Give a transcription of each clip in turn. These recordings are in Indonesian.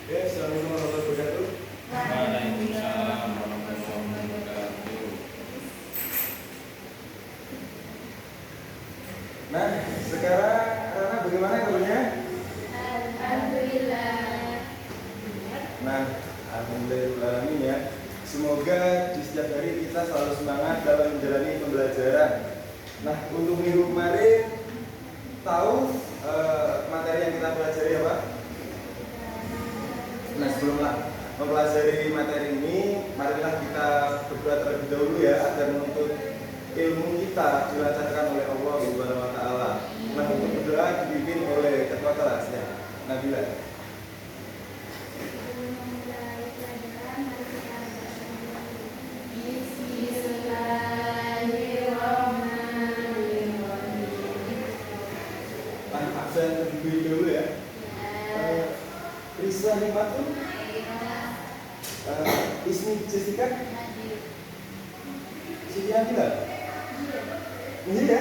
Ya, assalamualaikum warahmatullahi wabarakatuh. Waalaikumsalam warahmatullahi wabarakatuh. Nah, sekarang Rana bagaimana kabarnya? Alhamdulillah. Nah, alhamdulillah ya. Semoga di setiap hari kita selalu semangat dalam menjalani pembelajaran. Nah, untuk minggu kemarin tahu materi yang kita pelajari apa? Nah, sebelum mempelajari materi ini, marilah kita berdoa terlebih dahulu ya agar menuntut ilmu kita dilancarkan oleh Allah Subhanahu wa taala. Nah, untuk berdoa dipimpin oleh ketua kelas ya, Nabila. Absen terlebih dahulu ya. Risa Himatun, Ismi Jessica, Siti Angela. Ini ya.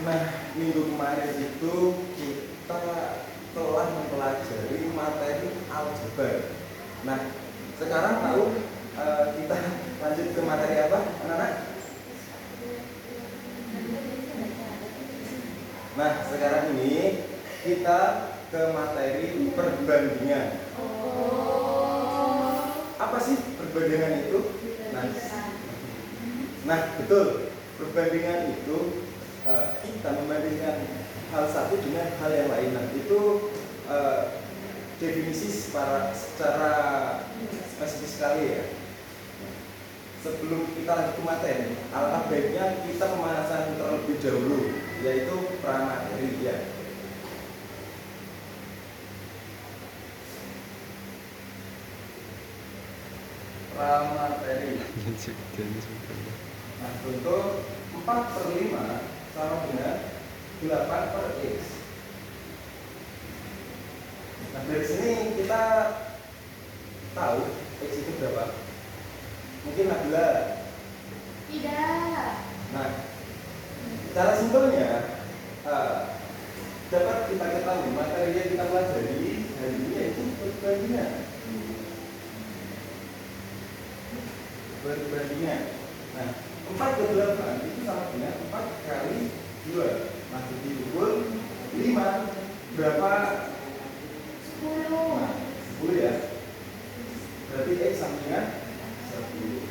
Nah, minggu kemarin itu kita telah mempelajari materi aljabar. Nah, sekarang tahu kita lanjut ke materi apa, anak-anak? Nah, sekarang ini kita ke materi perbandingan. Apa sih perbandingan itu? Nah, betul. Perbandingan itu kita membandingkan hal satu dengan hal yang lain. Nah, itu definisi secara spesifik sekali ya. Sebelum kita lanjut ke materi, alangkah baiknya kita pemanasan terlebih dahulu, yaitu pramateri ya. Pramateri. Nah, contoh 4/5 sama dengan 8/X. Nah, dari sini kita tahu X itu berapa? Mungkin Nabila. Tidak. Nah, cara simpelnya dapat kita ketahui materi yang kita pelajari hari ini yaitu perbandingan. Nah, 4/8 itu sama dengan 4 kali 2. Nah, dipukul 5 berapa? 10. Nah, 10 ya. Berarti X sama dengan 10.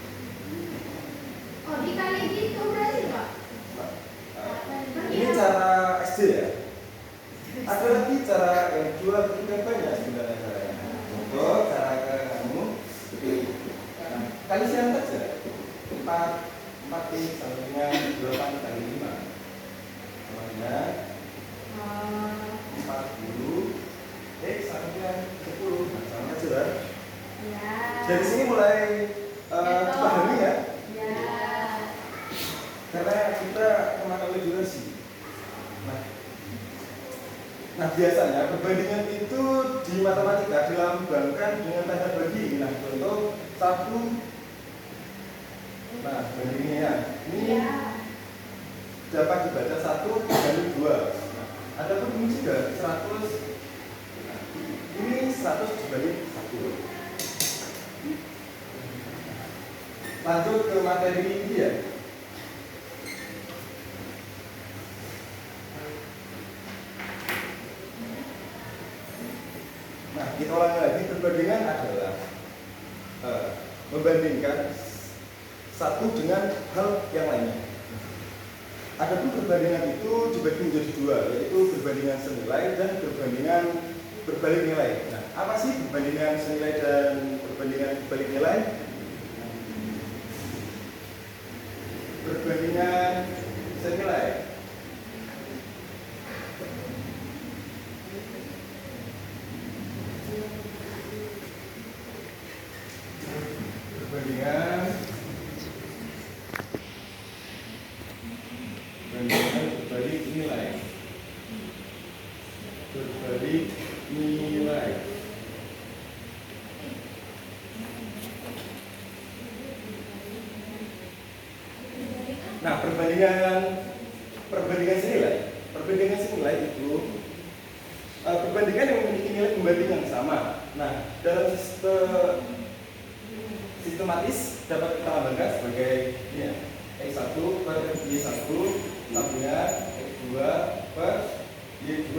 Oh, dikali gitu berarti, Pak? Ini cara SD ya. Ada lagi cara yang kedua, ketiga banyak sebenarnya caranya. Contoh cara kamu kali siang saja 4 X sama dengan 8 kali 5 sama dengan 40 X sama dengan 10. Nah, sama aja kan? Ya. Dari sini mulai dipahami ya. Ya. Karena kita mengetahui durasi. Nah, biasanya perbandingan itu di matematika dilambangkan dengan tanda bagi. Nah, contoh 1. Nah, bandingannya ini dapat dibaca 1 kali 2. Nah, adapun ini juga 100. Nah, ini 100 dibagi 1. Lanjut ke materi ini ya. Nah, kita ulangi lagi. Perbandingan adalah membandingkan satu dengan hal yang lainnya. Adapun perbandingan itu dibagi menjadi dua, yaitu perbandingan senilai dan perbandingan berbalik nilai. Nah, apa sih perbandingan senilai dan perbandingan berbalik nilai? Perbandingan senilai berbalik nilai. Berbalik nilai. Nah, perbandingan senilai itu perbandingan yang memiliki nilai pembanding yang sama. Nah, dalam sistematis dapat kita lambangkan sebagai ya, X1 per Y1 tambah X2 per Y2.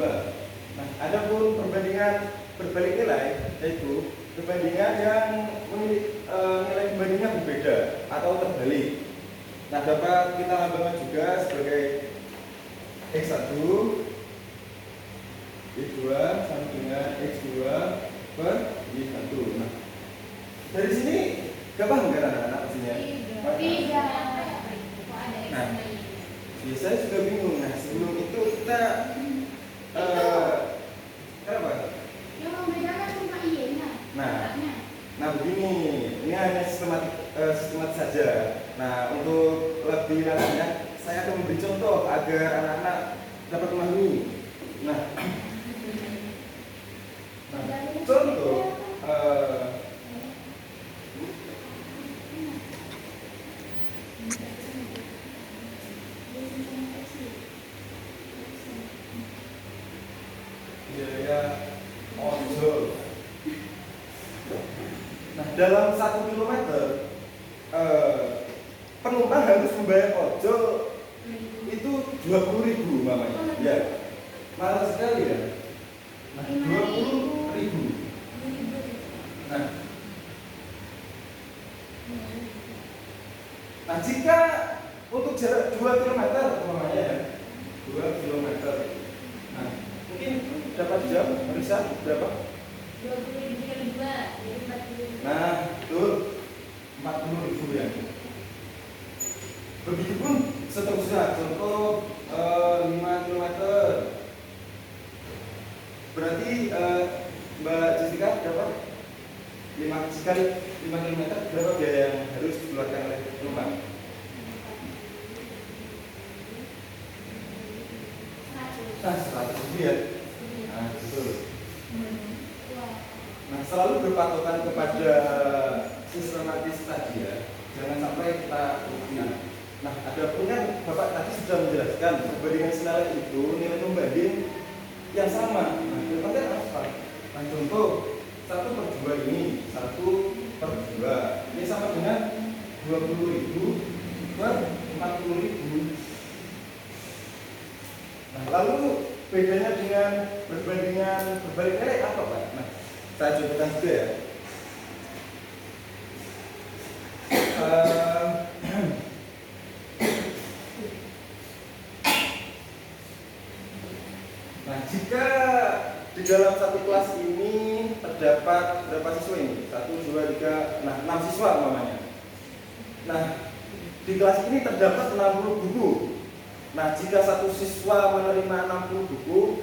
Nah, ada pun perbandingan berbalik nilai, yaitu perbandingan yang memiliki nilai pembandingnya berbeda atau terbalik. Nah, dapat kita lambangkan juga sebagai X1 Y2 sama dengan X2 per Y1. Nah, dari sini gak paham kan anak-anak pastinya? Tidak. Nah, ya saya juga bingung. Nah, sebelum itu kita kenapa? Yang membedakan cuma I-nya. Nah begini, ini hanya sistematis saja. Nah, untuk lebih lanjutnya, saya akan memberi contoh agar anak-anak dapat memahami. Nah, contoh biaya ojol. Nah, dalam 1 kilometer penumpang harus membayar ojol itu 20.000 mamanya. Ya, mahal sekali ya. Nah, 20.000. Nah, jika untuk jarak 2 km mamanya ya, 2 km. Nah, mungkin dapat jam riset berapa? 20.000 kali 2 jadi 40.000. Nah, betul, 40.000 ya. Begitupun seterusnya, contoh 5 km. Berarti Mbak Jessica dapat 5 sekali 5 km berapa biaya yang harus dikeluarkan oleh penumpang? 100.000 ya. Nah, betul. Nah, selalu berpatokan kepada sistematis tadi ya. Jangan sampai kita lupa. Nah, ada pun kan Bapak tadi sudah menjelaskan perbandingan senilai itu nilai pembanding yang sama. Nah, contohnya apa? Nah, contoh 1/2 ini 1/2 ini sama dengan 20.000 per 40.000. Nah, lalu bedanya dengan berbandingan berbalik nilai apa Pak? Nah, saya contohkan juga ya. Nah, jika di dalam satu kelas ini terdapat berapa siswa ini? 1, 2, 3, nah 6 siswa namanya. Nah, di kelas ini terdapat 60 buku. Nah, jika satu siswa menerima 60 buku,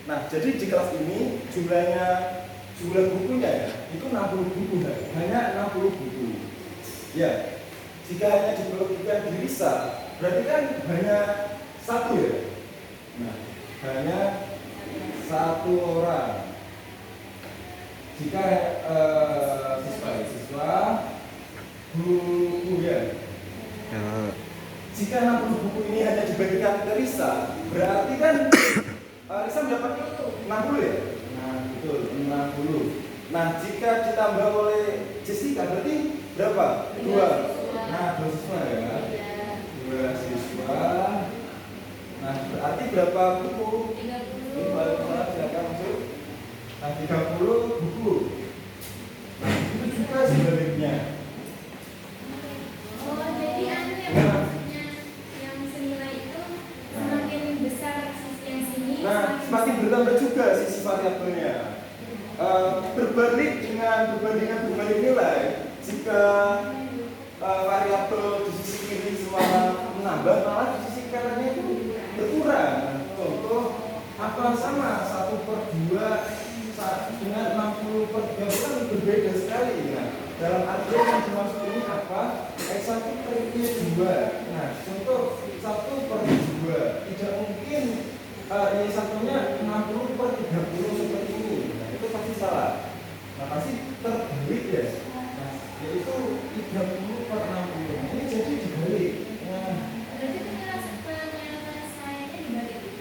nah jadi di kelas ini jumlah bukunya ya, itu 60 buku, hanya 60 buku. Ya, jika hanya diperlukan di Risa, berarti kan hanya satu ya. Nah, hanya satu orang. Jika siswa buku ya. Jika 60 buku ini hanya dibagikan ke Risa, berarti kan Risa mendapatnya 60 ya? Nah, betul, 60. Nah, jika ditambah oleh Jessica berarti berapa? 2. Nah, 2 siswa ya. 2 siswa. Nah, berarti berapa buku? 30. Ini balik mana silakan masuk. Nah, 30 buku. Nah, itu juga sebaliknya. Oh, jadi anu yang maksudnya yang senilai itu semakin besar sisi yang sini. Nah, semakin bertambah juga sisi variabelnya. Berbalik dengan berbanding nilai, jika variabel di sisi kiri semua menambah, malah di sisi kanannya itu berkurang. Contoh apa sama 1/2 dengan 60/30 kan berbeda sekali. Nah, dalam artian yang dimaksud ini apa? X1 per Y2. Nah, contoh 1/2 tidak mungkin Y satunya 60/30 seperti ini. Nah, itu pasti salah. Nah, pasti terbalik ya. Nah, yaitu 30/60. Ini jadi dibalik. Nah, Berarti penjelasan saya dibalik.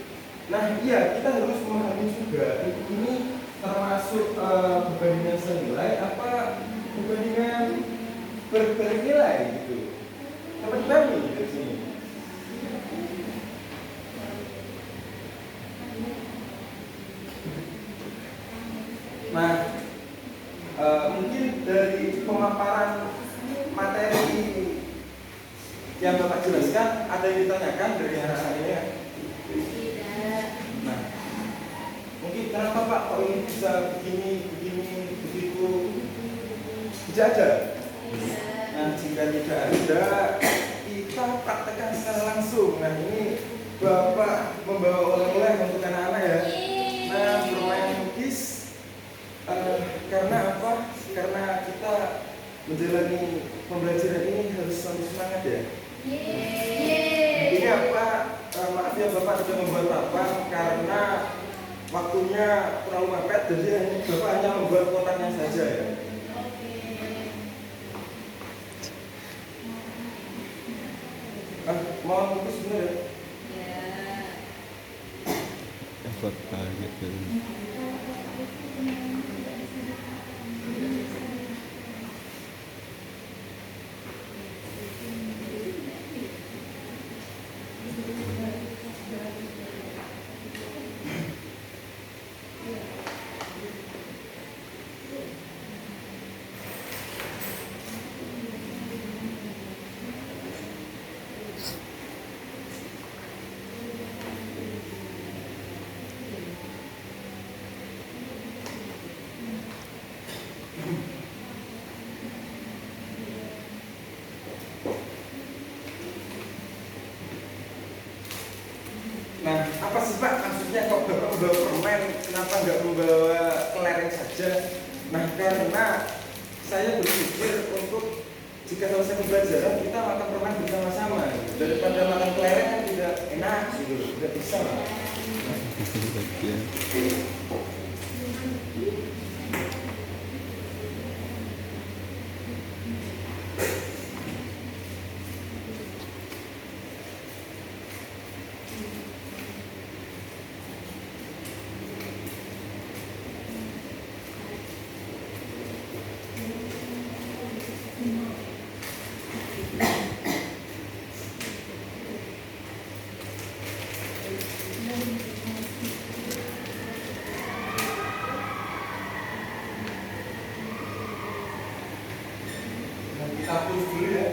nah Nah, iya, kita harus memahami juga ini termasuk perbandingan senilai apa perbandingan berbalik nilai gitu. Dapat dibagi dari sini. Nah, mungkin dari pemaparan materi yang Bapak jelaskan ada yang ditanyakan dari anak-anak ini ya? Tidak. Nah, mungkin kenapa Pak kok ini bisa begini, begitu? Tidak ada. Nah, jika tidak ada, kita praktekkan secara langsung. Nah, ini Bapak membawa oleh-oleh untuk anak-anak ya. Nah, bermain lukis karena apa? Karena kita menjalani pembelajaran ini harus selalu semangat ya. Ini apa? Maaf ya Bapak tidak membuat papan karena waktunya terlalu mepet, jadi Bapak hanya membuat kotaknya saja ya. Mau lukis bener ya? Effort gitu. Nah, apa sih Pak maksudnya kok Bapak membawa permen, kenapa nggak membawa kelereng saja? Nah, karena saya berpikir untuk jika selesai pembelajaran kita makan permen bersama-sama gitu. Daripada makan kelereng kan tidak enak gitu, tidak bisa Pak. Kita tulis dulu ya.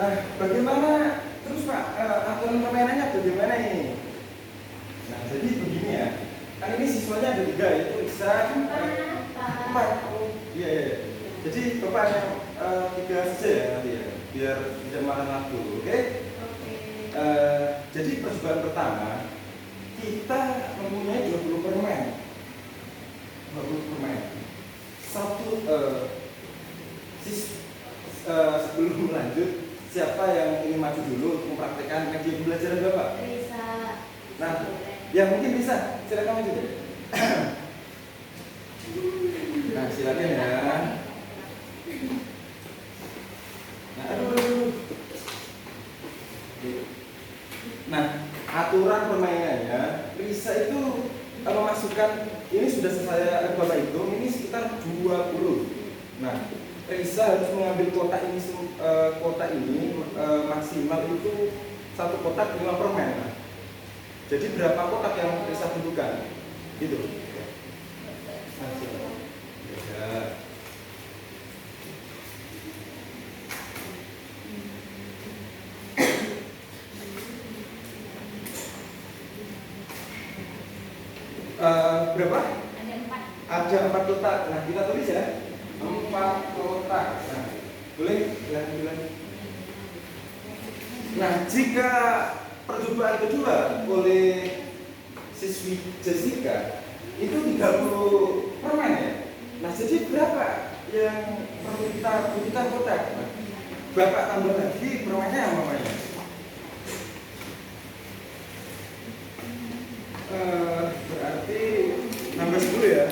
Nah, bagaimana terus Pak aturan permainannya bagaimana ini? Nah, jadi begini ya. Kan ini siswanya ada 3 yaitu Iksan, 4. Iya, iya. Jadi Bapak yang 3 saja ya nanti ya, biar tidak makan waktu, oke? Jadi percobaan pertama kita mempunyai 20 permen. 20 permen. Sebelum lanjut, siapa yang ingin maju dulu untuk mempraktekkan media pembelajaran Bapak? Bisa. Nah, ya mungkin bisa. Silakan maju deh. Nah, silakan ya. Nah, aduh. Nah, aturan permainannya, Risa itu memasukkan, ini sudah saya Bapak hitung, ini sekitar 20. Nah, Risa harus mengambil kotak ini maksimal itu 1 kotak 5 permen. Nah, jadi berapa kotak yang Risa tentukan? Gitu. Nah, ya. berapa? Ada 4. Ada 4 kotak. Nah, kita tulis ya. 4 kotak. Nah, boleh? Silakan. Nah, jika percobaan kedua oleh siswi Jessica itu 30 permen ya. Nah, jadi berapa yang perlu kita butuhkan kotak? Nah, Bapak tambah lagi permennya apa namanya? Berarti nambah 10 ya.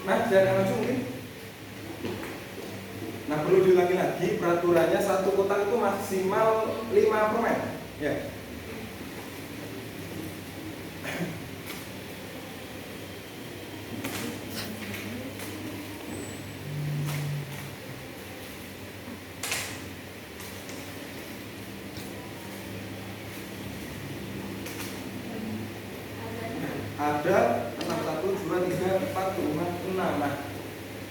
Nah, jangan langsung mungkin. Nah, perlu diulangi lagi peraturannya, satu kotak itu maksimal 5 permen. Ya. Ada 6, 1, 2, 3, 4, 5, 6. Nah,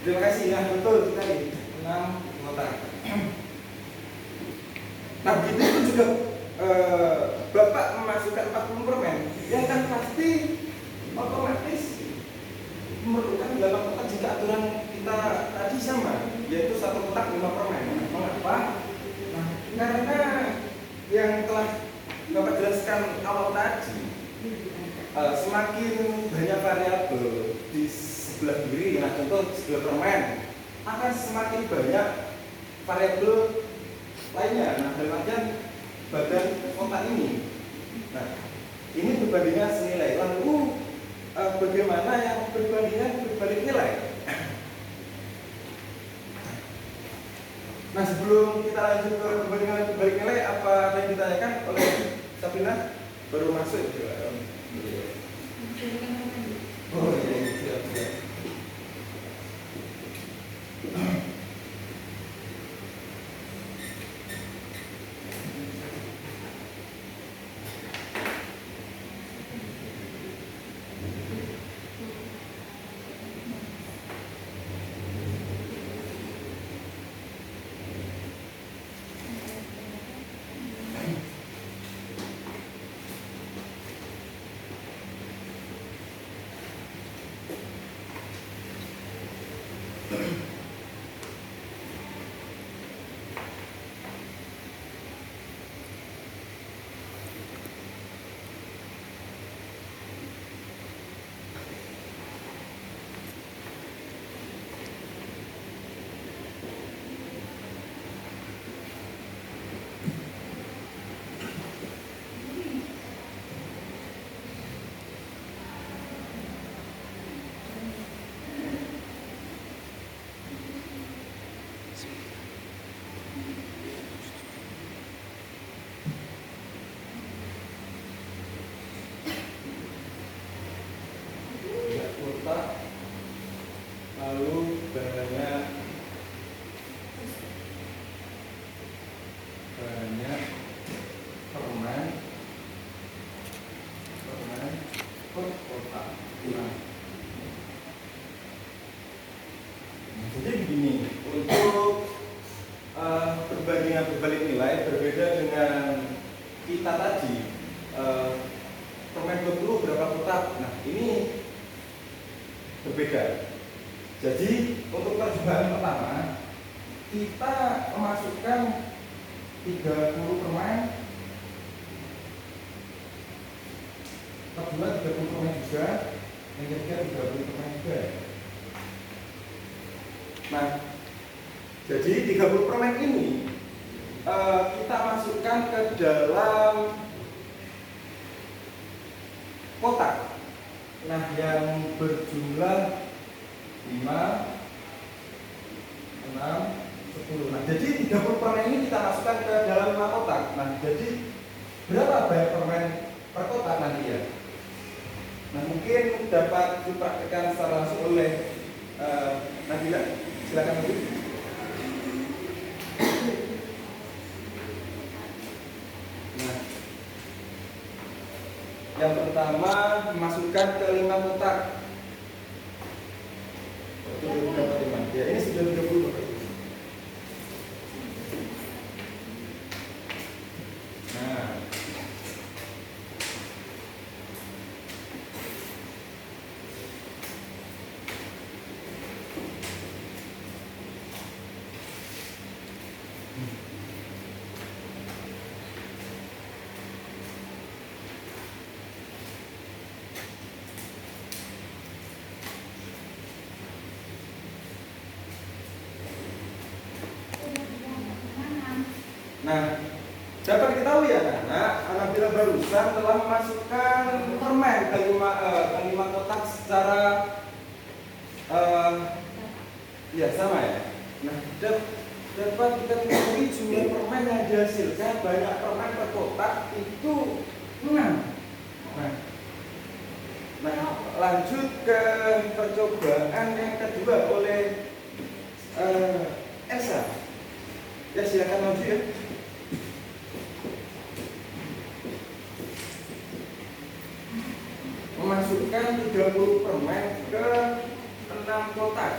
terima kasih ya, betul sekali 6 kotak. Nah, begitu itu juga Bapak memasukkan 40 permen, ya kan pasti otomatis memerlukan 8 kotak jika aturan kita tadi sama, yaitu 1 kotak 5 permen. Mengapa? Nah, karena yang telah Bapak jelaskan awal tadi, semakin banyak variabel di sebelah kiri, nah contoh sebelah permen, akan semakin banyak variabel lainnya. Nah, dalam artian badan kotak ini. Nah, ini berbandingnya senilai. Lalu bagaimana yang berbandingan berbalik nilai? Nah, sebelum kita lanjut ke perbandingan berbalik nilai, apa yang ditanyakan oleh Sabrina? Baru masuk ya? Oh iya, siap. Lalu banyak permen per kotak. Jadi begini, untuk perbandingan berbalik nilai berbeda dengan kita tadi, permen 20 berapa kotak. Nah, ini berbeda. Jadi untuk percobaan pertama kita memasukkan 30 permen, kedua 30 permen juga, yang ketiga 30 permen juga. Nah, jadi 30 permen ini kita masukkan ke dalam kotak. Nah, yang berjumlah 5, 6, 10. Nah, jadi 30 permen ini kita masukkan ke dalam 5 kotak. Nah, jadi berapa banyak permen per kotak nanti ya? Nah, mungkin dapat dipraktikkan secara langsung oleh Nabila. Silakan Bu. Nah, yang pertama masukkan ke 5 kotak. Ya, ini sudah 30 Bapak Ibu. Nah, Nah, dapat diketahui ya anak-anak, apabila barusan telah memasukkan permen ke lima kotak secara ya sama ya. Nah, dapat kita ketahui jumlah permen yang dihasilkan banyak permen per kotak itu 6. Nah, lanjut ke percobaan yang kedua oleh Elsa. Ya, silakan maju ya. Memasukkan 30 permen ke 6 kotak.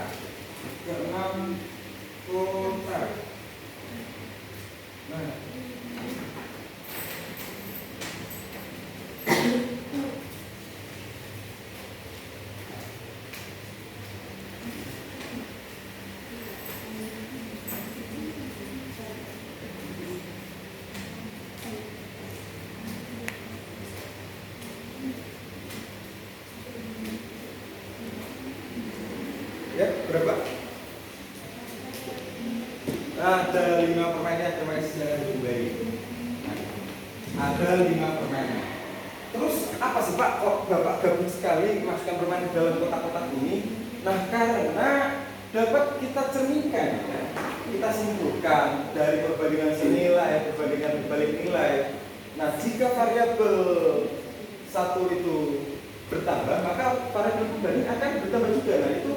Nah, ya, berapa? Ada 5 permennya, terima kasih sudah kembali. Ada 5 permen. Terus apa sih Pak? Kok Bapak gabung sekali masukkan permen ke dalam kotak-kotak ini? Nah, karena dapat kita cerminkan, ya. Kita simpulkan dari perbandingan senilai, perbandingan berbalik nilai. Nah, jika variabel satu itu bertambah, maka variabel berbanding akan bertambah juga. Nah, itu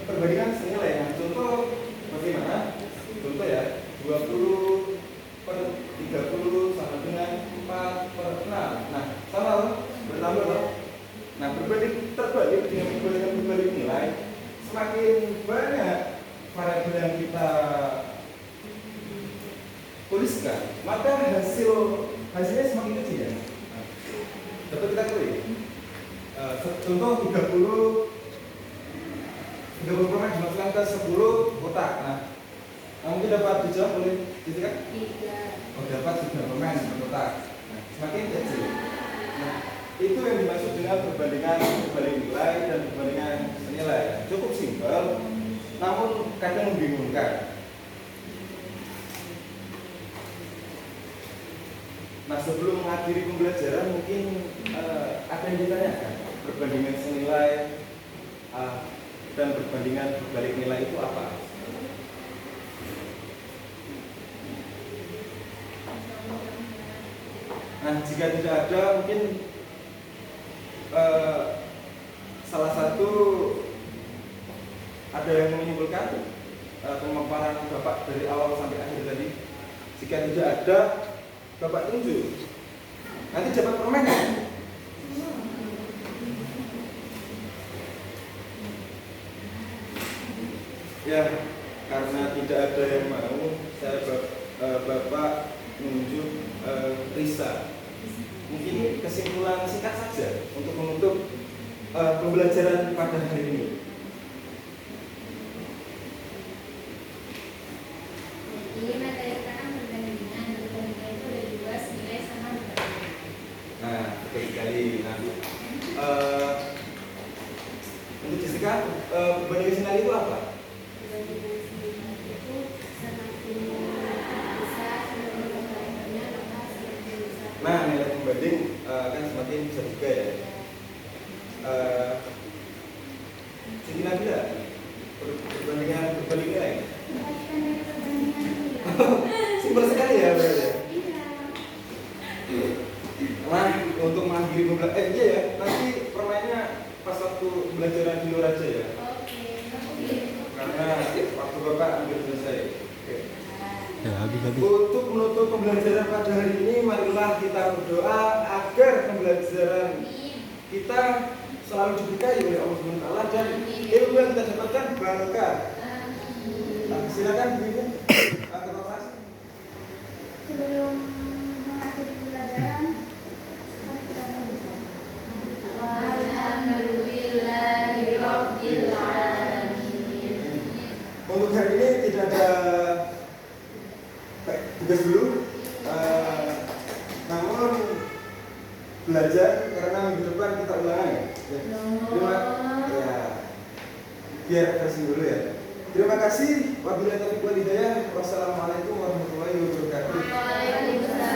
perbandingan senilai. Nah, contoh bagaimana? Contoh ya, 20/30 sama dengan 4/6. Nah, sama loh, bertambah loh. Nah, berbanding terbalik dengan perbandingan berbalik nilai, semakin banyak variabel yang kita tuliskan, maka hasilnya semakin kecil ya. Nah, dapat kita ketahui. Contoh 30 permen dimasukkan ke 10 kotak. Nah, mungkin dapat dijawab oleh Titi kan? Oh, dapat 3 permen per kotak. Nah, semakin kecil. Nah, itu yang dimaksud dengan perbandingan berbalik nilai dan perbandingan senilai. Cukup simpel, namun kadang membingungkan. Nah, sebelum mengakhiri pembelajaran mungkin ada yang ditanyakan, perbandingan senilai dan perbandingan berbalik nilai itu apa? Nah, jika tidak ada, mungkin salah satu ada yang menyimpulkan pemaparan Bapak dari awal sampai akhir tadi. Jika tidak ada, Bapak tunjuk. Nanti dapat permen ya? Ya, karena tidak ada yang mau, saya Bapak menunjuk Risa. Mungkin kesimpulan singkat saja untuk menutup pembelajaran pada hari ini. Jadi materi kita kan perbandingan itu ada 2 senilai sama berbanding. Nah, betul sekali. Nah, untuk Jessica, perbandingan senilai itu apa? Nah, nilai pembanding kan semakin besar juga ya. Siti Nabila, perbandingan berbalik nilai. Simpel sekali ya berarti. Nah, untuk mengakhiri pembelajaran, iya ya, nanti permainnya pas waktu belajaran di luar aja ya. Karena waktu Bapak hampir selesai. Oke. Ya, habis. Untuk menutup pembelajaran pada hari ini, marilah kita berdoa agar pembelajaran kita selalu diberkahi oleh Allah Subhanahu wa taala dan ilmu yang kita dapatkan barokah. Nah, silakan Bu Ibu. Ketua kelas. Sebelum mengakhiri pelajaran, mari kita berdoa. Alhamdulillahirabbil alamin. Untuk hari ini tidak ada tugas dulu, namun belajar karena minggu depan kita ulangan ya. Ya, biar refreshing dulu ya. Terima kasih. Wabillahi taufiq wal hidayah. Wassalamualaikum warahmatullahi wabarakatuh. Waalaikumsalam.